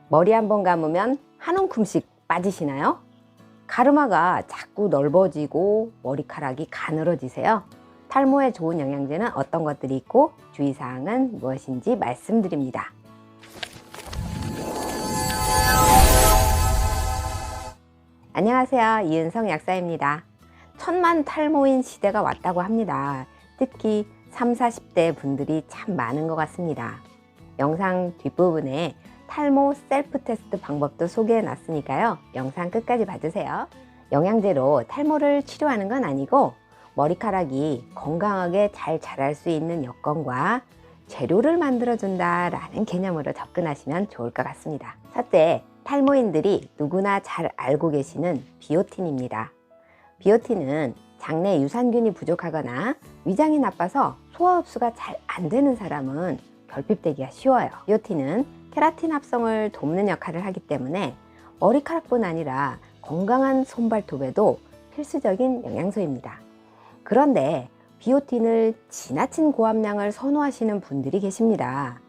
머리 한번 감으면 한 움큼씩 빠지시나요? 가르마가 자꾸 넓어지고 머리카락이 가늘어지세요. 탈모에 좋은 영양제는 어떤 것들이 있고 주의사항은 무엇인지 말씀드립니다. 안녕하세요, 이은성 약사입니다. 천만 탈모인 시대가 왔다고 합니다. 특히 30, 40대 분들이 참 많은 것 같습니다. 영상 뒷부분에 탈모 셀프 테스트 방법도 소개해 놨으니까요, 영상 끝까지 봐주세요. 영양제로 탈모를 치료하는 건 아니고 머리카락이 건강하게 잘 자랄 수 있는 여건과 재료를 만들어 준다 라는 개념으로 접근하시면 좋을 것 같습니다. 첫째, 탈모인들이 누구나 잘 알고 계시는 비오틴입니다. 비오틴은 장내 유산균이 부족하거나 위장이 나빠서 소화 흡수가 잘 안 되는 사람은 결핍되기가 쉬워요. 비오틴은 케라틴 합성을 돕는 역할을 하기 때문에 머리카락뿐 아니라 건강한 손발톱에도 필수적인 영양소입니다. 그런데 비오틴을 지나친 고함량을 선호하시는 분들이 계십니다.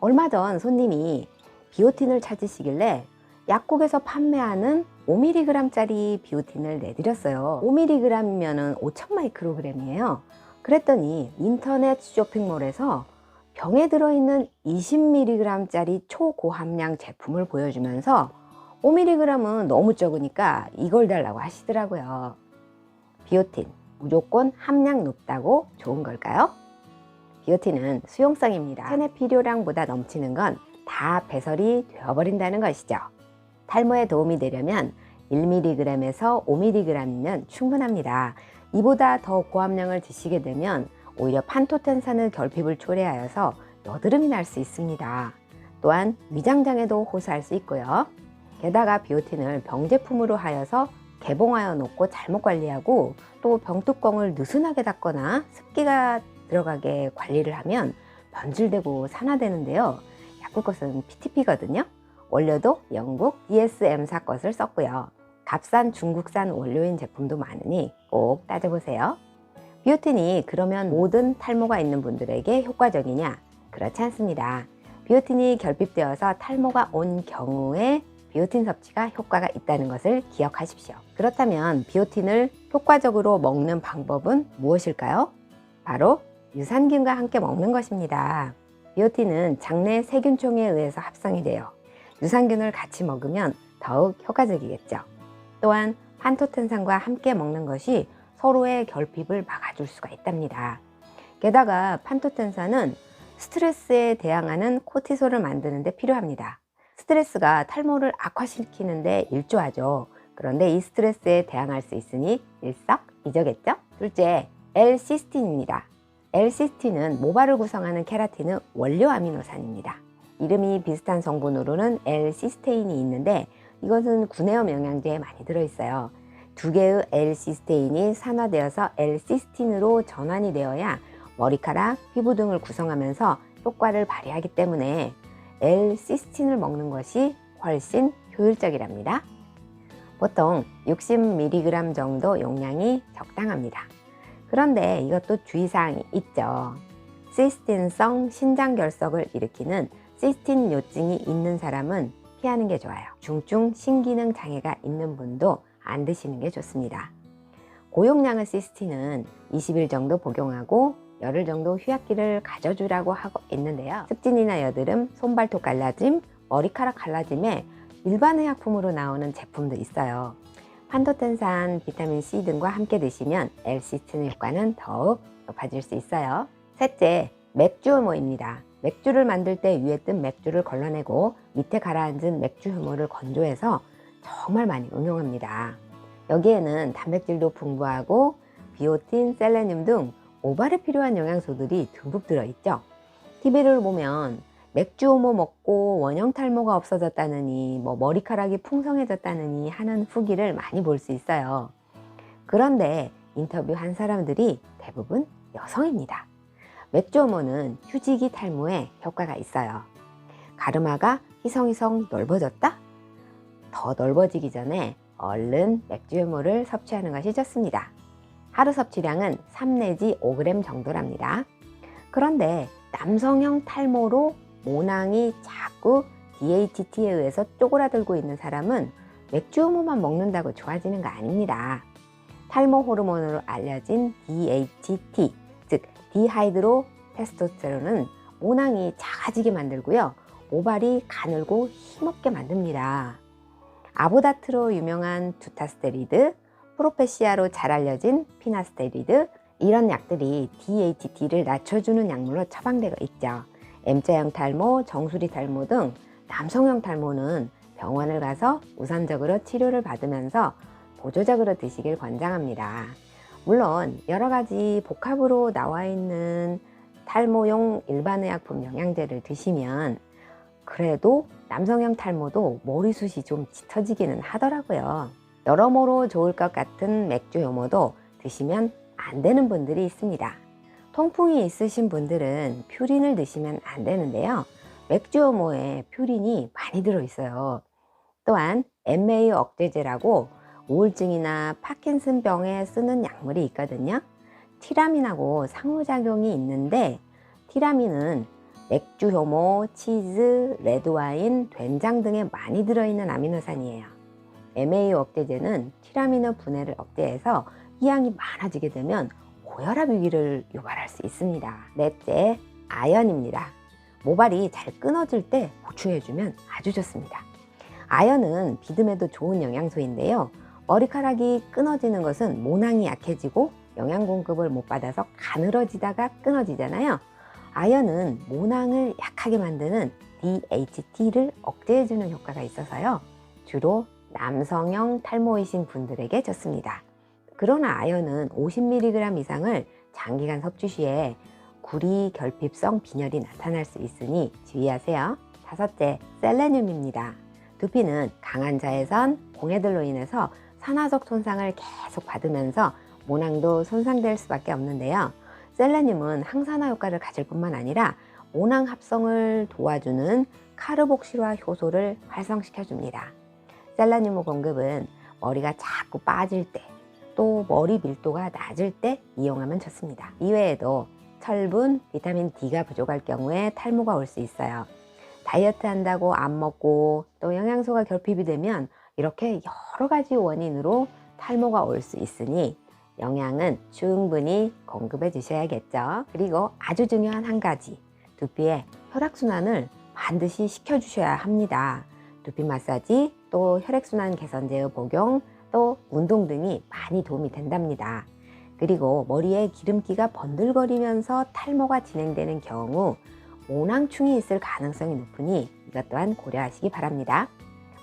얼마 전 손님이 비오틴을 찾으시길래 약국에서 판매하는 5mg짜리 비오틴을 내드렸어요. 5mg이면 5,000 마이크로그램이에요. 그랬더니 인터넷 쇼핑몰에서 병에 들어있는 20mg짜리 초고함량 제품을 보여주면서 5mg은 너무 적으니까 이걸 달라고 하시더라고요. 비오틴 무조건 함량 높다고 좋은 걸까요? 비오틴은 수용성입니다. 체내 필요량보다 넘치는 건 다 배설이 되어버린다는 것이죠. 탈모에 도움이 되려면 1mg에서 5mg이면 충분합니다. 이보다 더 고함량을 드시게 되면 오히려 판토텐산의 결핍을 초래하여서 여드름이 날 수 있습니다. 또한 위장장애도 호소할 수 있고요. 게다가 비오틴을 병제품으로 하여서 개봉하여 놓고 잘못 관리하고 또 병뚜껑을 느슨하게 닫거나 습기가 들어가게 관리를 하면 변질되고 산화되는데요. 약국 것은 PTP거든요. 원료도 영국 DSM사 것을 썼고요. 값싼 중국산 원료인 제품도 많으니 꼭 따져보세요. 비오틴이 그러면 모든 탈모가 있는 분들에게 효과적이냐? 그렇지 않습니다. 비오틴이 결핍되어서 탈모가 온 경우에 비오틴 섭취가 효과가 있다는 것을 기억하십시오. 그렇다면 비오틴을 효과적으로 먹는 방법은 무엇일까요? 바로 유산균과 함께 먹는 것입니다. 비오틴은 장내 세균총에 의해서 합성이 돼요. 유산균을 같이 먹으면 더욱 효과적이겠죠. 또한 판토텐산과 함께 먹는 것이 서로의 결핍을 막아줄 수가 있답니다. 게다가 판토텐산은 스트레스에 대항하는 코티솔을 만드는 데 필요합니다. 스트레스가 탈모를 악화시키는데 일조하죠. 그런데 이 스트레스에 대항할 수 있으니 일석이조겠죠? 둘째, L-시스틴입니다. L-시스틴은 모발을 구성하는 케라틴의 원료 아미노산입니다. 이름이 비슷한 성분으로는 L-시스테인이 있는데 이것은 구내염 영양제에 많이 들어있어요. 두 개의 L-시스테인이 산화되어서 L-시스틴으로 전환이 되어야 머리카락, 피부 등을 구성하면서 효과를 발휘하기 때문에 L-시스틴을 먹는 것이 훨씬 효율적이랍니다. 보통 60mg 정도 용량이 적당합니다. 그런데 이것도 주의사항이 있죠. 시스틴성 신장결석을 일으키는 시스틴 요증이 있는 사람은 피하는 게 좋아요. 중증 신기능 장애가 있는 분도 안 드시는 게 좋습니다. 고용량의 시스틴은 20일 정도 복용하고 열흘 정도 휴약기를 가져주라고 하고 있는데요. 습진이나 여드름, 손발톱 갈라짐, 머리카락 갈라짐에 일반 의약품으로 나오는 제품도 있어요. 판토텐산, 비타민C 등과 함께 드시면 L-시스틴 효과는 더욱 높아질 수 있어요. 셋째, 맥주 효모입니다. 맥주를 만들 때 위에 뜬 맥주를 걸러내고 밑에 가라앉은 맥주 효모를 건조해서 정말 많이 응용합니다. 여기에는 단백질도 풍부하고 비오틴, 셀레늄 등 모발에 필요한 영양소들이 듬뿍 들어있죠. TV를 보면 맥주 효모 먹고 원형 탈모가 없어졌다느니 머리카락이 풍성해졌다느니 하는 후기를 많이 볼 수 있어요. 그런데 인터뷰한 사람들이 대부분 여성입니다. 맥주 효모는 휴지기 탈모에 효과가 있어요. 가르마가 희성희성 넓어졌다? 더 넓어지기 전에 얼른 맥주 효모를 섭취하는 것이 좋습니다. 하루 섭취량은 3 내지 5g 정도랍니다. 그런데 남성형 탈모로 모낭이 자꾸 DHT에 의해서 쪼그라들고 있는 사람은 맥주 효모만 먹는다고 좋아지는 거 아닙니다. 탈모 호르몬으로 알려진 DHT, 즉 디하이드로 테스토스테론은 모낭이 작아지게 만들고요. 모발이 가늘고 힘없게 만듭니다. 아보다트로 유명한 두타스테리드, 프로페시아로 잘 알려진 피나스테리드, 이런 약들이 DHT를 낮춰주는 약물로 처방되어 있죠. M자형 탈모, 정수리 탈모 등 남성형 탈모는 병원을 가서 우선적으로 치료를 받으면서 보조적으로 드시길 권장합니다. 물론 여러 가지 복합으로 나와 있는 탈모용 일반의약품 영양제를 드시면 그래도 남성형 탈모도 머리숱이 좀 짙어지기는 하더라고요. 여러모로 좋을 것 같은 맥주 효모도 드시면 안 되는 분들이 있습니다. 통풍이 있으신 분들은 퓨린을 드시면 안 되는데요. 맥주 효모에 퓨린이 많이 들어있어요. 또한 MA 억제제라고 우울증이나 파킨슨병에 쓰는 약물이 있거든요. 티라민하고 상호작용이 있는데 티라민은 맥주 효모, 치즈, 레드와인, 된장 등에 많이 들어있는 아미노산이에요. MA 억제제는 티라민의 분해를 억제해서 이 양이 많아지게 되면 고혈압 위기를 유발할 수 있습니다. 넷째, 아연입니다. 모발이 잘 끊어질 때 보충해주면 아주 좋습니다. 아연은 비듬에도 좋은 영양소인데요. 머리카락이 끊어지는 것은 모낭이 약해지고 영양 공급을 못 받아서 가늘어지다가 끊어지잖아요. 아연은 모낭을 약하게 만드는 DHT를 억제해주는 효과가 있어서요. 주로 남성형 탈모이신 분들에게 좋습니다. 그러나 아연은 50mg 이상을 장기간 섭취 시에 구리, 결핍성 빈혈이 나타날 수 있으니 주의하세요. 다섯째, 셀레늄입니다. 두피는 강한 자외선, 공해들로 인해서 산화적 손상을 계속 받으면서 모낭도 손상될 수밖에 없는데요. 셀레늄은 항산화 효과를 가질 뿐만 아니라 모낭 합성을 도와주는 카르복실화 효소를 활성시켜 줍니다. 셀레늄 공급은 머리가 자꾸 빠질 때, 또 머리 밀도가 낮을 때 이용하면 좋습니다. 이외에도 철분, 비타민 D가 부족할 경우에 탈모가 올 수 있어요. 다이어트 한다고 안 먹고 또 영양소가 결핍이 되면 이렇게 여러 가지 원인으로 탈모가 올 수 있으니 영양은 충분히 공급해 주셔야겠죠. 그리고 아주 중요한 한 가지, 두피의 혈액순환을 반드시 시켜주셔야 합니다. 두피 마사지, 또 혈액순환 개선제의 복용, 또 운동 등이 많이 도움이 된답니다. 그리고 머리에 기름기가 번들거리면서 탈모가 진행되는 경우 모낭충이 있을 가능성이 높으니 이것 또한 고려하시기 바랍니다.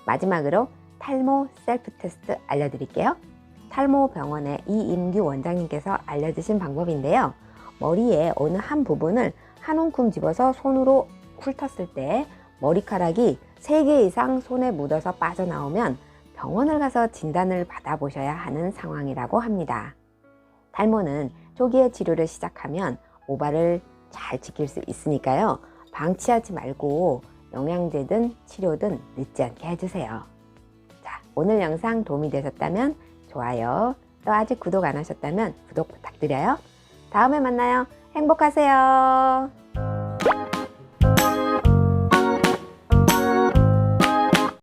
마지막으로 탈모 셀프 테스트 알려드릴게요. 탈모 병원의 이임규 원장님께서 알려주신 방법인데요. 머리에 어느 한 부분을 한 움큼 집어서 손으로 훑었을 때 머리카락이 3개 이상 손에 묻어서 빠져나오면 병원을 가서 진단을 받아보셔야 하는 상황이라고 합니다. 탈모는 초기에 치료를 시작하면 모발을 잘 지킬 수 있으니까요. 방치하지 말고 영양제든 치료든 늦지 않게 해주세요. 자, 오늘 영상 도움이 되셨다면 좋아요, 또 아직 구독 안 하셨다면 구독 부탁드려요. 다음에 만나요. 행복하세요.